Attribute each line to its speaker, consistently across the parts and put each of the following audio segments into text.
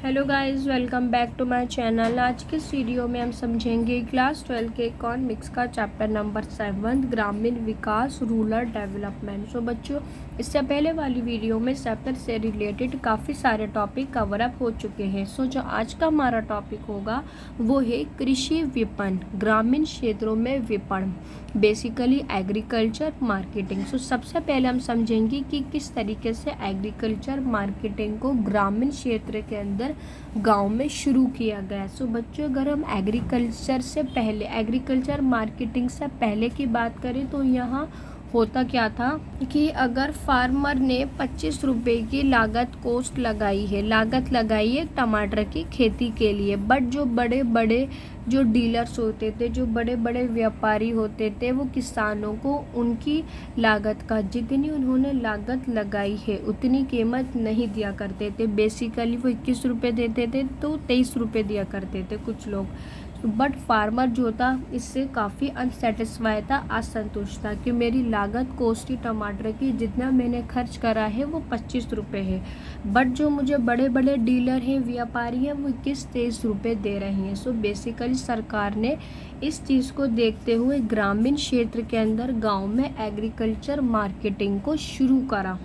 Speaker 1: Hello guys, welcome back to my channel. आज के इस वीडियो में हम समझेंगे क्लास 12 के इकोनॉमिक्स का चैप्टर नंबर 7 ग्रामीण विकास रूरल डेवलपमेंट। सो बच्चों, इससे पहले वाली वीडियो में चैप्टर से रिलेटेड काफ़ी सारे टॉपिक कवर अप हो चुके हैं। सो जो आज का हमारा टॉपिक होगा वो है कृषि विपणन, ग्रामीण क्षेत्रों में विपणन, बेसिकली एग्रीकल्चर मार्केटिंग। सो सबसे पहले हम समझेंगे कि किस तरीके से एग्रीकल्चर मार्केटिंग को ग्रामीण क्षेत्र के अंदर गांव में शुरू किया गया। सो बच्चों, अगर हम एग्रीकल्चर मार्केटिंग से पहले की बात करें तो यहाँ होता क्या था कि अगर फार्मर ने 25 रुपये की लागत लगाई है टमाटर की खेती के लिए, बट जो बड़े बड़े जो डीलर्स होते थे, जो बड़े बड़े व्यापारी होते थे, वो किसानों को उनकी लागत का, जितनी उन्होंने लागत लगाई है उतनी कीमत नहीं दिया करते थे। बेसिकली वो 21 रुपये देते थे तो 23 रुपये दिया करते थे कुछ लोग। बट फार्मर जो था इससे काफ़ी अनसेटिस्फाई था, असंतुष्ट था कि मेरी लागत कॉस्टली टमाटर की जितना मैंने खर्च करा है वो 25 रुपये है, बट जो मुझे बड़े बड़े डीलर हैं, व्यापारी हैं, वो 21-23 रुपये दे रहे हैं। सो बेसिकली सरकार ने इस चीज़ को देखते हुए ग्रामीण क्षेत्र के अंदर गांव में एग्रीकल्चर मार्केटिंग को शुरू करा।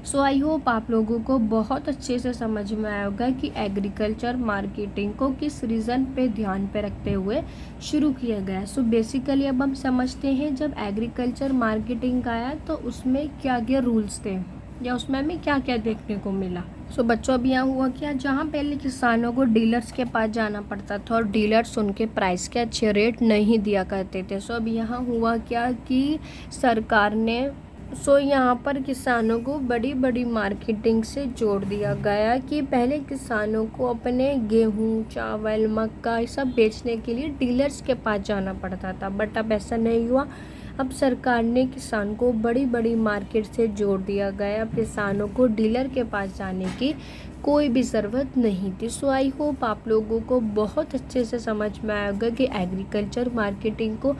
Speaker 1: सो आई होप आप लोगों को बहुत अच्छे से समझ में आया होगा कि एग्रीकल्चर मार्केटिंग को किस रीज़न पे ध्यान पे रखते हुए शुरू किया गया। सो बेसिकली अब हम समझते हैं जब एग्रीकल्चर मार्केटिंग आया तो उसमें क्या क्या रूल्स थे या उसमें हमें क्या क्या देखने को मिला। सो बच्चों, अब यहाँ हुआ क्या, जहाँ पहले किसानों को डीलर्स के पास जाना पड़ता था और डीलर्स उनके प्राइस के अच्छे रेट नहीं दिया करते थे। सो अब यहाँ हुआ क्या कि सरकार ने यहाँ पर किसानों को बड़ी बड़ी मार्केटिंग से जोड़ दिया गया कि पहले किसानों को अपने गेहूं, चावल, मक्का ये सब बेचने के लिए डीलर्स के पास जाना पड़ता था, बट अब ऐसा नहीं हुआ। अब सरकार ने किसान को बड़ी बड़ी मार्केट से जोड़ दिया गया। अब किसानों को डीलर के पास जाने की कोई भी ज़रूरत नहीं थी। सो आई होप आप लोगों को बहुत अच्छे से समझ में आएगा कि एग्रीकल्चर मार्केटिंग को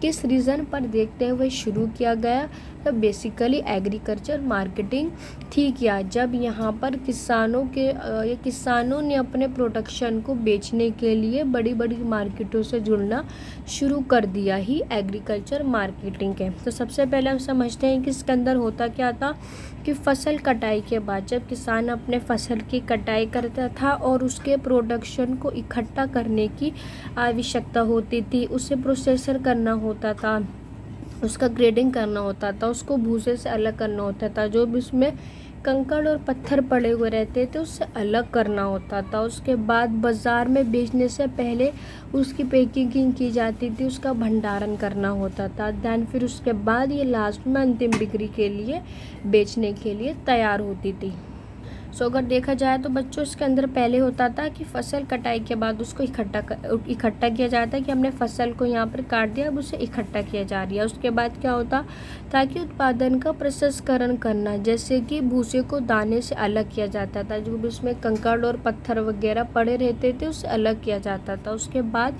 Speaker 1: किस रीज़न पर देखते हुए शुरू किया गया। तो बेसिकली एग्रीकल्चर मार्केटिंग थी क्या, जब यहाँ पर किसानों ने अपने प्रोडक्शन को बेचने के लिए बड़ी बड़ी मार्केटों से जुड़ना शुरू कर दिया ही एग्रीकल्चर मार्केटिंग के। तो सबसे पहले हम समझते हैं कि इसके अंदर होता क्या था कि फसल कटाई के बाद जब किसान अपने फसल की कटाई करता था और उसके प्रोडक्शन को इकट्ठा करने की आवश्यकता होती थी, उसे प्रोसेसर करना होता था, उसका ग्रेडिंग करना होता था, उसको भूसे से अलग करना होता था, जो भी उसमें कंकड़ और पत्थर पड़े हुए रहते थे उससे अलग करना होता था। उसके बाद बाज़ार में बेचने से पहले उसकी पैकेजिंग की जाती थी, उसका भंडारण करना होता था। दैन फिर उसके बाद ये लास्ट में अंतिम बिक्री के लिए बेचने के लिए तैयार होती थी। सो अगर देखा जाए तो बच्चों, इसके अंदर पहले होता था कि फसल कटाई के बाद उसको इकट्ठा किया जाता है कि हमने फसल को यहाँ पर काट दिया, अब उसे इकट्ठा किया जा रही है। उसके बाद क्या होता ताकि उत्पादन का प्रसंस्करण करना, जैसे कि भूसे को दाने से अलग किया जाता था, जो भी उसमें कंकड़ और पत्थर वगैरह पड़े रहते थे उससे अलग किया जाता था। उसके बाद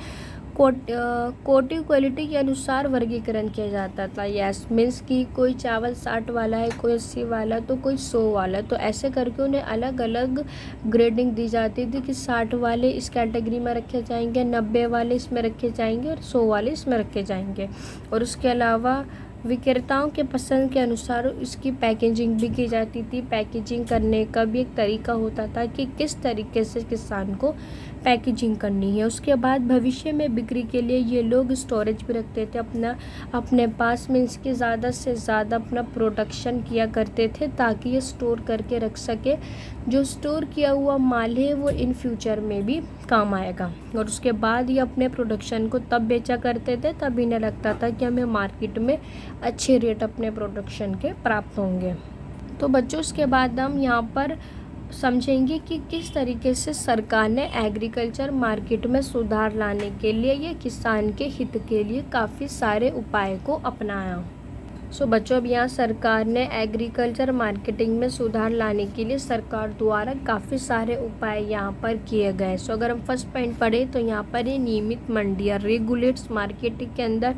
Speaker 1: कोटी क्वालिटी के अनुसार वर्गीकरण किया जाता था। यस मीन्स कि कोई चावल 60 वाला है, कोई 80 वाला, तो कोई 100 वाला, तो ऐसे करके उन्हें अलग अलग ग्रेडिंग दी जाती थी कि 60 वाले इस कैटेगरी में रखे जाएंगे, 90 वाले इसमें रखे जाएंगे और 100 वाले इसमें रखे जाएंगे। और उसके अलावा विक्रेताओं के पसंद के अनुसार इसकी पैकेजिंग भी की जाती थी। पैकेजिंग करने का भी एक तरीका होता था कि किस तरीके से किसान को पैकेजिंग करनी है। उसके बाद भविष्य में बिक्री के लिए ये लोग स्टोरेज भी रखते थे अपने पास में, इसके ज़्यादा से ज़्यादा अपना प्रोडक्शन किया करते थे ताकि ये स्टोर करके रख सके। जो स्टोर किया हुआ माल है वो इन फ्यूचर में भी काम आएगा। और उसके बाद ये अपने प्रोडक्शन को तब बेचा करते थे तब इन्हें लगता था कि हमें मार्केट में अच्छे रेट अपने प्रोडक्शन के प्राप्त होंगे। तो बच्चों, उसके बाद हम यहाँ पर समझेंगे कि किस तरीके से सरकार ने एग्रीकल्चर मार्केट में सुधार लाने के लिए ये किसान के हित के लिए काफ़ी सारे उपाय को अपनाया। सो बच्चों, अब यहाँ सरकार ने एग्रीकल्चर मार्केटिंग में सुधार लाने के लिए सरकार द्वारा काफ़ी सारे उपाय यहाँ पर किए गए। सो अगर हम फर्स्ट पॉइंट पढ़ें तो यहाँ पर ये नियमित मंडियाँ रेगुलेट्स मार्केटिंग के अंदर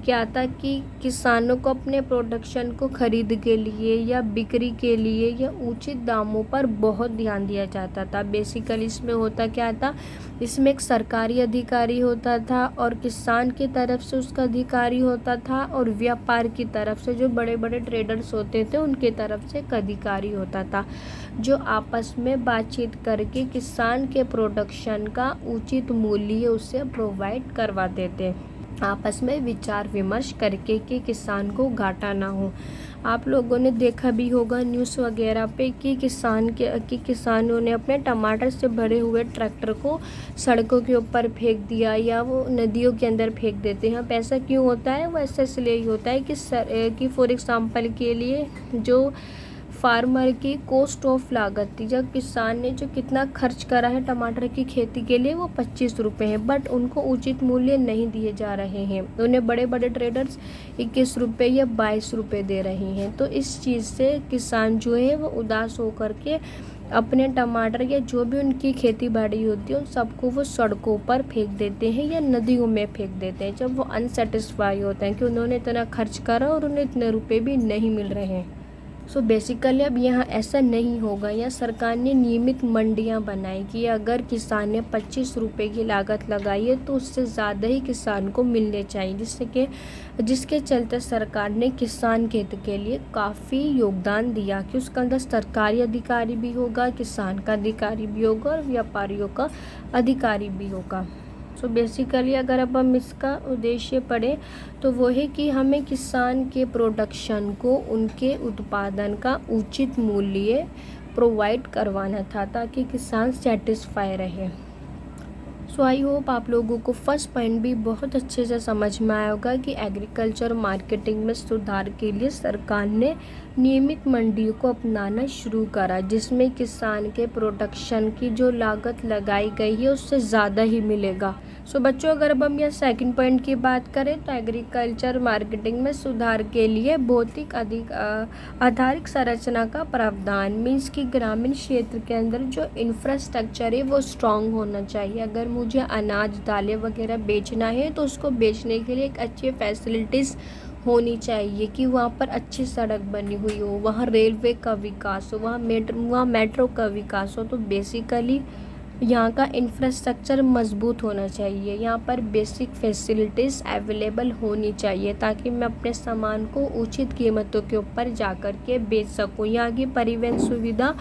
Speaker 1: क्या था कि किसानों को अपने प्रोडक्शन को खरीद के लिए या बिक्री के लिए या उचित दामों पर बहुत ध्यान दिया जाता था। बेसिकली इसमें होता क्या था, इसमें एक सरकारी अधिकारी होता था और किसान की तरफ से उसका अधिकारी होता था और व्यापार की तरफ से जो बड़े बड़े ट्रेडर्स होते थे उनके तरफ से एक अधिकारी होता था, जो आपस में बातचीत करके किसान के प्रोडक्शन का उचित मूल्य उसे प्रोवाइड करवाते थे, आपस में विचार विमर्श करके कि किसान को घाटा ना हो। आप लोगों ने देखा भी होगा न्यूज़ वगैरह पे कि किसानों ने अपने टमाटर से भरे हुए ट्रैक्टर को सड़कों के ऊपर फेंक दिया या वो नदियों के अंदर फेंक देते हैं। अब ऐसा क्यों होता है? वो ऐसा इसलिए ही होता है कि फॉर एग्जांपल के लिए जो फार्मर की कॉस्ट ऑफ लागत थी, जब किसान ने जो कितना खर्च करा है टमाटर की खेती के लिए वो 25 रुपये है, बट उनको उचित मूल्य नहीं दिए जा रहे हैं। उन्हें बड़े बड़े ट्रेडर्स 21 रुपये या 22 रुपये दे रहे हैं। तो इस चीज़ से किसान जो है वो उदास होकर के अपने टमाटर या जो भी उनकी खेती बाड़ी होती है उन सबको वो सड़कों पर फेंक देते हैं या नदियों में फेंक देते हैं, जब वो अनसेटिस्फाई होते हैं कि उन्होंने इतना खर्च करा और उन्हें इतने रुपये भी नहीं मिल रहे हैं। सो बेसिकली अब यहाँ ऐसा नहीं होगा। यहाँ सरकार ने नियमित मंडियाँ बनाई कि अगर किसान ने 25 रुपये की लागत लगाई है तो उससे ज़्यादा ही किसान को मिलने चाहिए, जिसके चलते सरकार ने किसान के हित के लिए काफ़ी योगदान दिया कि उसके अंदर सरकारी अधिकारी भी होगा, किसान का अधिकारी भी होगा और व्यापारियों का अधिकारी भी होगा। सो बेसिकली अगर अब हम इसका उद्देश्य पढ़ें तो वो है कि हमें किसान के प्रोडक्शन को उनके उत्पादन का उचित मूल्य प्रोवाइड करवाना था ताकि किसान सेटिस्फाई रहे। सो आई होप आप लोगों को फर्स्ट पॉइंट भी बहुत अच्छे से समझ में आया होगा कि एग्रीकल्चर मार्केटिंग में सुधार के लिए सरकार ने नियमित मंडियों को अपनाना शुरू करा, जिसमें किसान के प्रोडक्शन की जो लागत लगाई गई है उससे ज़्यादा ही मिलेगा। सो बच्चों, अगर अब हम यहाँ सेकंड पॉइंट की बात करें तो एग्रीकल्चर मार्केटिंग में सुधार के लिए भौतिक आधारिक संरचना का प्रावधान मीन्स कि ग्रामीण क्षेत्र के अंदर जो इंफ्रास्ट्रक्चर है वो स्ट्रांग होना चाहिए। अगर मुझे अनाज दालें वगैरह बेचना है तो उसको बेचने के लिए एक अच्छी फैसिलिटीज़ होनी चाहिए कि वहाँ पर अच्छी सड़क बनी हुई हो, वहाँ रेलवे का विकास हो, वहाँ मेट्रो का विकास हो। तो बेसिकली यहाँ का इंफ्रास्ट्रक्चर मजबूत होना चाहिए, यहाँ पर बेसिक फैसिलिटीज़ अवेलेबल होनी चाहिए ताकि मैं अपने सामान को उचित कीमतों के ऊपर जा कर के बेच सकूँ। यहाँ की परिवहन सुविधा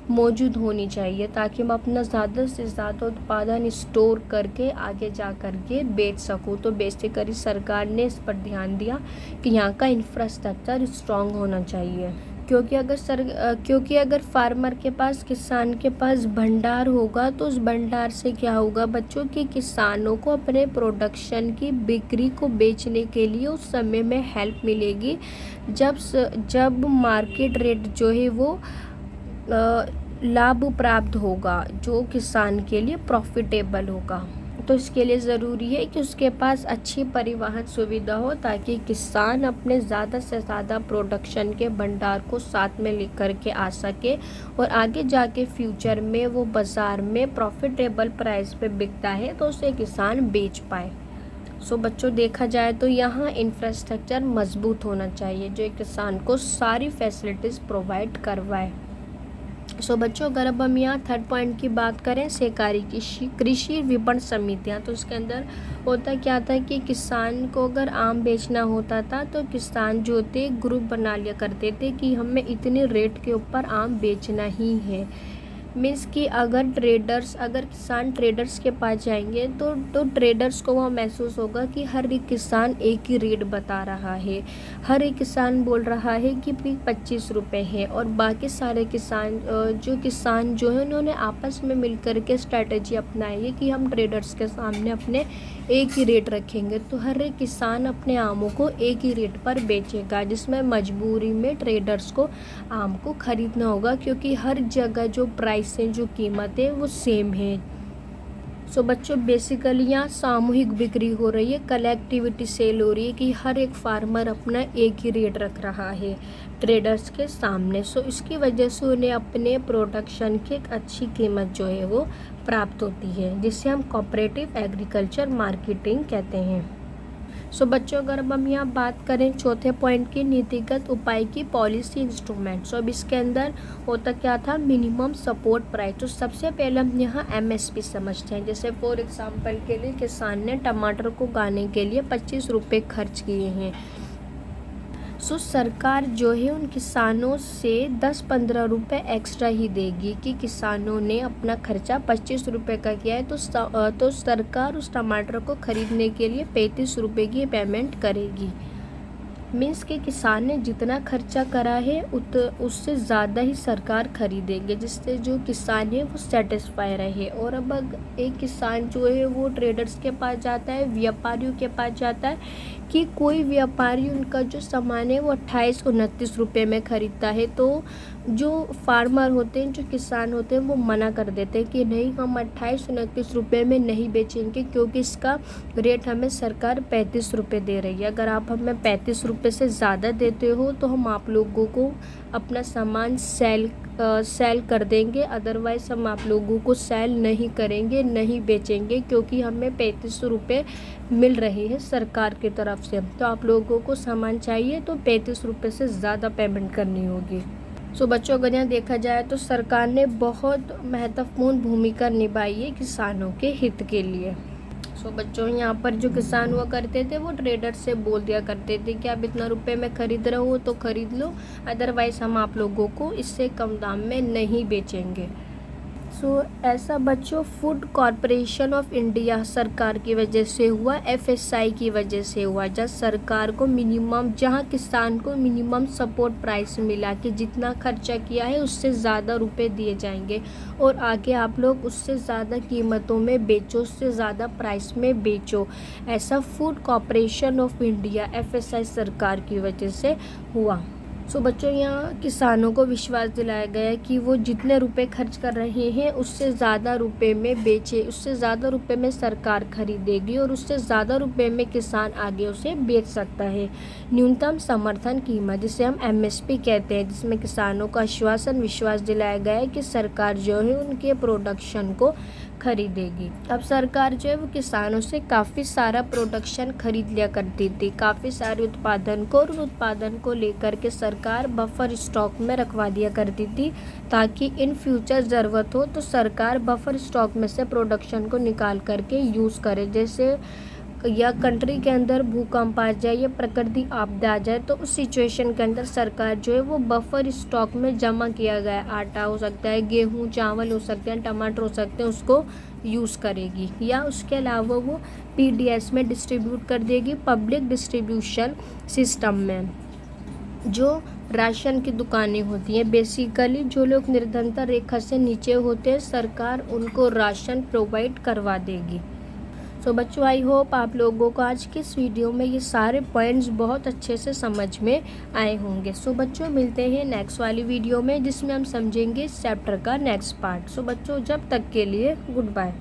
Speaker 1: मौजूद होनी चाहिए ताकि मैं अपना ज़्यादा से ज़्यादा उत्पादन स्टोर करके आगे जा कर के बेच सकूँ। तो बेसिकली सरकार ने इस पर ध्यान दिया कि यहाँ का इंफ्रास्ट्रक्चर स्ट्रॉन्ग होना चाहिए, क्योंकि अगर फार्मर के पास, किसान के पास भंडार होगा तो उस भंडार से क्या होगा बच्चों कि किसानों को अपने प्रोडक्शन की बिक्री को बेचने के लिए उस समय में हेल्प मिलेगी जब मार्केट रेट जो है वो लाभ प्राप्त होगा, जो किसान के लिए प्रॉफिटेबल होगा। तो इसके लिए ज़रूरी है कि उसके पास अच्छी परिवहन सुविधा हो ताकि किसान अपने ज़्यादा से ज़्यादा प्रोडक्शन के भंडार को साथ में लेकर के आ सके और आगे जाके फ्यूचर में वो बाज़ार में प्रॉफिटेबल प्राइस पे बिकता है तो उसे किसान बेच पाए। सो बच्चों, देखा जाए तो यहाँ इंफ्रास्ट्रक्चर मजबूत होना चाहिए जो एक किसान को सारी फैसिलिटीज़ प्रोवाइड करवाए। सो बच्चों, अगर अब हम यहाँ थर्ड पॉइंट की बात करें सहकारी कृषि विपणन समितियाँ, तो उसके अंदर होता क्या था कि किसान को अगर आम बेचना होता था तो किसान जो थे ग्रुप बना लिया करते थे कि हमें इतने रेट के ऊपर आम बेचना ही है। मीन्स कि अगर किसान ट्रेडर्स के पास जाएंगे तो ट्रेडर्स को वहाँ महसूस होगा कि हर एक किसान एक ही रेट बता रहा है, हर एक किसान बोल रहा है कि 25 रुपये है और बाकी सारे किसान जो है उन्होंने आपस में मिलकर के स्ट्रैटेजी अपनाई है कि हम ट्रेडर्स के सामने अपने एक ही रेट रखेंगे। तो हर एक किसान अपने आमों को एक ही रेट पर बेचेगा, जिसमें मजबूरी में ट्रेडर्स को आम को खरीदना होगा क्योंकि हर जगह जो प्राइस है, जो कीमत है वो सेम है। सो बच्चों बेसिकली यहाँ सामूहिक बिक्री हो रही है, कलेक्टिविटी सेल हो रही है कि हर एक फार्मर अपना एक ही रेट रख रहा है ट्रेडर्स के सामने। सो इसकी वजह से उन्हें अपने प्रोडक्शन की एक अच्छी कीमत जो है वो प्राप्त होती है, जिसे हम कोऑपरेटिव एग्रीकल्चर मार्केटिंग कहते हैं। सो बच्चों अगर अब हम यहाँ बात करें चौथे पॉइंट की, नीतिगत उपाय की पॉलिसी इंस्ट्रूमेंट। सो अब इसके अंदर होता क्या था, मिनिमम सपोर्ट प्राइस। तो सबसे पहले हम यहाँ एमएसपी समझते हैं। जैसे फॉर एग्जांपल के लिए किसान ने टमाटर को उगाने के लिए 25 रुपये खर्च किए हैं। सो सरकार जो है उन किसानों से 10-15 रुपये एक्स्ट्रा ही देगी कि किसानों ने अपना खर्चा 25 रुपये का किया है, तो सरकार उस टमाटर को ख़रीदने के लिए 35 रुपये की पेमेंट करेगी। मीन्स कि किसान ने जितना खर्चा करा है उससे ज़्यादा ही सरकार खरीदेंगे, जिससे जो किसान है वो सेटिस्फाई रहे। और अब एक किसान जो है वो ट्रेडर्स के पास जाता है, व्यापारियों के पास जाता है कि कोई व्यापारी उनका जो सामान है वो 28-29 रुपये में ख़रीदता है, तो जो फार्मर होते हैं, जो किसान होते हैं, वो मना कर देते हैं कि नहीं, हम 28-29 रुपये में नहीं बेचेंगे, क्योंकि इसका रेट हमें सरकार 35 रुपये दे रही है। अगर आप हमें 35 रुपये से ज़्यादा देते हो तो हम आप लोगों को अपना सामान सेल कर देंगे, अदरवाइज़ हम आप लोगों को सेल नहीं करेंगे, नहीं बेचेंगे, क्योंकि हमें 35 रुपये मिल रही है सरकार की तरफ से। तो आप लोगों को सामान चाहिए तो 35 रुपये से ज़्यादा पेमेंट करनी होगी। सो बच्चों अगर यहाँ देखा जाए तो सरकार ने बहुत महत्वपूर्ण भूमिका निभाई है किसानों के हित के लिए। सो बच्चों यहाँ पर जो किसान हुआ करते थे वो ट्रेडर से बोल दिया करते थे कि आप इतना रुपए में ख़रीद रहे हो तो ख़रीद लो, अदरवाइज़ हम आप लोगों को इससे कम दाम में नहीं बेचेंगे। सो ऐसा बच्चों फूड कॉरपोरेशन ऑफ इंडिया सरकार की वजह से हुआ, एफएसआई की वजह से हुआ, जहाँ किसान को मिनिमम सपोर्ट प्राइस मिला कि जितना खर्चा किया है उससे ज़्यादा रुपए दिए जाएंगे और आगे आप लोग उससे ज़्यादा कीमतों में बेचो, उससे ज़्यादा प्राइस में बेचो। ऐसा food corporation of India FSI सरकार की वजह से हुआ। सो बच्चों यहाँ किसानों को विश्वास दिलाया गया है कि वो जितने रुपए खर्च कर रहे हैं उससे ज़्यादा रुपए में बेचे, उससे ज़्यादा रुपए में सरकार खरीदेगी और उससे ज़्यादा रुपए में किसान आगे उसे बेच सकता है। न्यूनतम समर्थन कीमत, जिसे हम एमएसपी कहते हैं, जिसमें किसानों को आश्वासन विश्वास दिलाया गया है कि सरकार जो है उनके प्रोडक्शन को खरीदेगी। अब सरकार जो है वो किसानों से काफ़ी सारा प्रोडक्शन खरीद लिया करती थी, काफ़ी सारे उत्पादन को, और उत्पादन को लेकर के सरकार बफर स्टॉक में रखवा दिया करती थी, ताकि इन फ्यूचर ज़रूरत हो तो सरकार बफर स्टॉक में से प्रोडक्शन को निकाल करके यूज़ करे। जैसे या कंट्री के अंदर भूकंप आ जाए या प्रकृति आपदा आ जाए तो उस सिचुएशन के अंदर सरकार जो है वो बफर स्टॉक में जमा किया गया आटा हो सकता है, गेहूं, चावल हो सकते हैं, टमाटर हो सकते हैं, उसको यूज़ करेगी। या उसके अलावा वो पीडीएस में डिस्ट्रीब्यूट कर देगी, पब्लिक डिस्ट्रीब्यूशन सिस्टम में। जो राशन की दुकानें होती हैं, बेसिकली जो लोग निर्धनता रेखा से नीचे होते हैं, सरकार उनको राशन प्रोवाइड करवा देगी। सो बच्चों आई होप आप लोगों को आज के इस वीडियो में ये सारे पॉइंट्स बहुत अच्छे से समझ में आए होंगे। सो बच्चों मिलते हैं नेक्स्ट वाली वीडियो में, जिसमें हम समझेंगे इस चैप्टर का नेक्स्ट पार्ट। सो बच्चों जब तक के लिए गुड बाय।